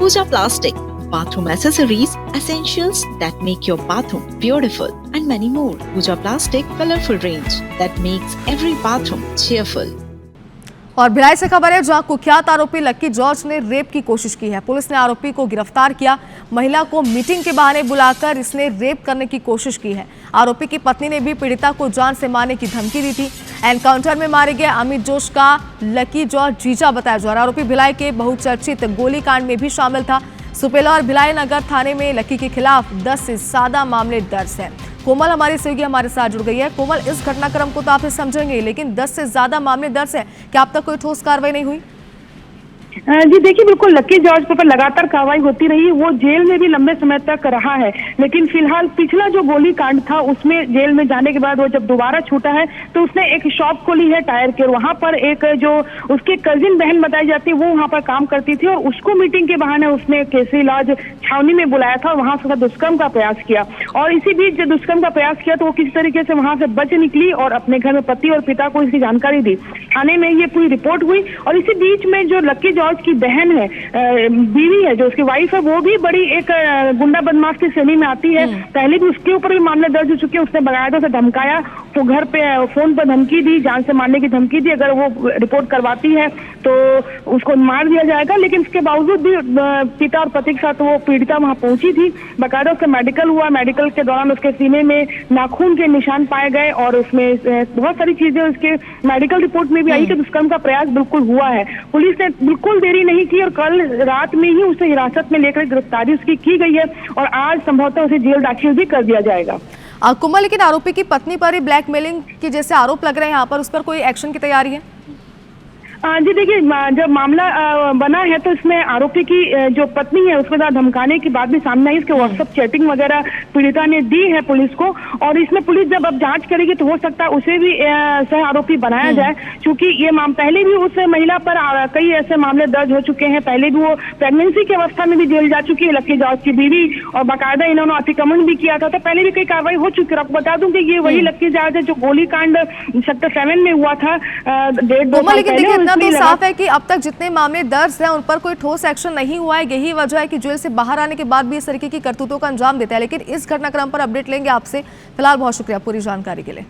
Pooja Plastic, bathroom accessories, essentials that make your bathroom beautiful, and many more. Pooja Plastic colorful range that makes every bathroom cheerful. और भिलाई से खबर है जहां कुख्यात आरोपी लक्की George ने रेप की कोशिश की है। पुलिस ने आरोपी को गिरफ्तार किया। महिला को मीटिंग के बहाने बुलाकर इसने रेप करने की कोशिश की है। आरोपी की पत्नी ने भी पीड़िता को जान से मारने की धमकी दी थी। एनकाउंटर में मारे गए अमित जोश का लक्की जॉर्ज जीजा बताया जा रहा है। आरोपी भिलाई के बहुचर्चित गोलीकांड में भी शामिल था। सुपेला और भिलाई नगर थाने में लक्की के खिलाफ 10 से ज्यादा मामले दर्ज हैं। कोमल हमारी सहयोगी हमारे साथ जुड़ गई है। कोमल, इस घटनाक्रम को तो आप समझेंगे, लेकिन 10 से ज्यादा मामले दर्ज है, क्या अब तक कोई ठोस कार्रवाई नहीं हुई? जी देखिए, बिल्कुल लक्की जॉर्ज पर लगातार कार्रवाई होती रही। वो जेल में भी लंबे समय तक रहा है, लेकिन फिलहाल पिछला जो गोली कांड था उसमें जेल में जाने के बाद वो जब दोबारा छूटा है तो उसने एक शॉप खोली है टायर के। वहां पर एक जो उसकी कजिन बहन बताई जाती है वो वहां पर काम करती थी और उसको मीटिंग के बहाने उसने केसरी लॉज छावनी में बुलाया था और वहां से दुष्कर्म का प्रयास किया। और इसी बीच जब दुष्कर्म का प्रयास किया तो वो किस तरीके से वहां से बच निकली और अपने घर में पति और पिता को इसकी जानकारी दी। थाने में ये पूरी रिपोर्ट हुई और इसी बीच में जो लक्की जॉर्ज की बहन है, बीवी है, जो उसकी वाइफ है, वो भी बड़ी एक गुंडा बदमाश की श्रेणी में आती है। पहले भी उसके ऊपर भी मामले दर्ज हो चुके हैं। उसने बकायदा से धमकाया, तो घर पे फोन पर धमकी दी, जान से मारने की धमकी दी। अगर वो रिपोर्ट करवाती है तो उसको मार दिया जाएगा। लेकिन इसके बावजूद भी पिता और पति के साथ वो पीड़िता वहां पहुंची थी। बकायदा उसका मेडिकल हुआ। मेडिकल के दौरान उसके सीने में नाखून के निशान पाए गए और उसमें बहुत सारी चीजें उसके मेडिकल रिपोर्ट में भी आई कि दुष्कर्म का प्रयास बिल्कुल हुआ है। पुलिस ने बिल्कुल देरी नहीं की और कल रात में ही उसे हिरासत में लेकर गिरफ्तारी उसकी की गई है और आज संभवतः उसे जेल दाखिल भी कर दिया जाएगा। कुमल, लेकिन आरोपी की पत्नी पर ही ब्लैकमेलिंग के जैसे आरोप लग रहे हैं यहाँ पर, उस पर कोई एक्शन की तैयारी है? जी देखिए, जब मामला बना है तो इसमें आरोपी की जो पत्नी है उसके साथ धमकाने की बात भी सामने आई। इसके व्हाट्सएप चैटिंग वगैरह पीड़िता ने दी है पुलिस को और इसमें पुलिस जब अब जांच करेगी तो हो सकता है उसे भी सह आरोपी बनाया जाए, क्योंकि ये पहले भी उस महिला पर कई ऐसे मामले दर्ज हो चुके हैं। पहले भी वो प्रेगनेंसी की अवस्था में भी जेल जा चुकी है लक्की जॉर्ज की बीवी और बाकायदा इन्होंने अतिक्रमण भी किया था। तो पहले भी कई कार्रवाई हो चुकी है। आपको बता दूं कि ये वही लक्की जॉर्ज है जो गोलीकांड सेक्टर 7 में हुआ था 1.5-2 साल पहले। तो साफ है कि अब तक जितने मामले दर्ज हैं उन पर कोई ठोस एक्शन नहीं हुआ है। यही वजह है कि जेल से बाहर आने के बाद भी इस तरीके की करतूतों का अंजाम देता है। लेकिन इस घटनाक्रम पर अपडेट लेंगे आपसे। फिलहाल बहुत शुक्रिया पूरी जानकारी के लिए।